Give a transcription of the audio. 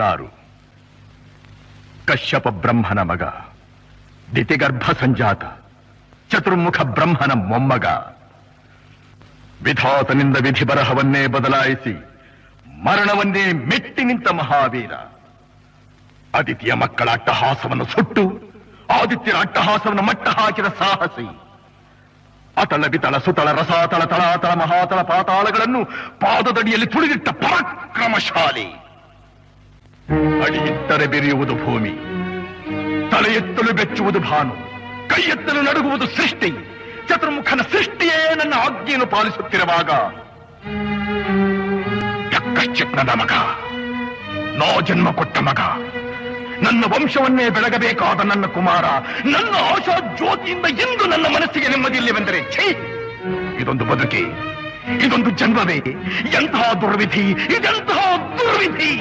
ನಾರು ಕಶ್ಯಪ ಬ್ರಹ್ಮನ ಮಗ, ದಿತಿಗರ್ಭ ಸಂಜಾತ, ಚತುರ್ಮುಖ ಬ್ರಹ್ಮನ ಮೊಮ್ಮಗ. ವಿಧಾತನಿಂದ ವಿಧಿ ಬರಹವನ್ನೇ ಬದಲಾಯಿಸಿ ಮರಣವನ್ನೇ ಮೆಟ್ಟಿ ನಿಂತ ಮಹಾವೀರ. ಅದಿತಿಯ ಮಕ್ಕಳ ಅಟ್ಟಹಾಸವನ್ನು ಸುಟ್ಟು ಆದಿತ್ಯನ ಅಟ್ಟಹಾಸವನ್ನು ಮಟ್ಟ ಹಾಕಿದ ಸಾಹಸಿ. ಅತಳ ಬಿತಳ ಸುತಳ ರಸಾತಳ ತಳಾತಳ ಮಹಾತಳ ಪಾತಾಳಗಳನ್ನು ಪಾದದಡಿಯಲ್ಲಿ ತುಳಿದಿಟ್ಟ ಪರಾಕ್ರಮಶಾಲಿ. ಅಡಿಯಿಟ್ಟರೆ ಬೆರೆಯುವುದು ಭೂಮಿ, ತಲೆ ಎತ್ತಲು ಬೆಚ್ಚುವುದು ಭಾನು, ಕೈ ಎತ್ತಲು ನಡುಗುವುದು ಸೃಷ್ಟಿ. ಚತುರ್ಮುಖನ ಸೃಷ್ಟಿಯೇ ನನ್ನ ಆಜ್ಞೆಯನ್ನು ಪಾಲಿಸುತ್ತಿರುವಾಗ ಯಕ್ಕಶ್ಚಿತ್ನದ ಮಗ, ನೋ ಜನ್ಮ ಕೊಟ್ಟ ಮಗ, ನನ್ನ ವಂಶವನ್ನೇ ಬೆಳಗಬೇಕಾದ ನನ್ನ ಕುಮಾರ, ನನ್ನ ಆಶಾ ಜ್ಯೋತಿಯಿಂದ ಎಂದು ನನ್ನ ಮನಸ್ಸಿಗೆ ನೆಮ್ಮದಿಯಿಲ್ಲವೆಂದರೆ ಛೀ, ಇದೊಂದು ಬದುಕೆ, ಇದೊಂದು ಜನ್ಮವೇ, ಎಂತಹ ದುರ್ವಿಧಿ, ಇದೆಂತಹ ದುರ್ವಿಧಿ.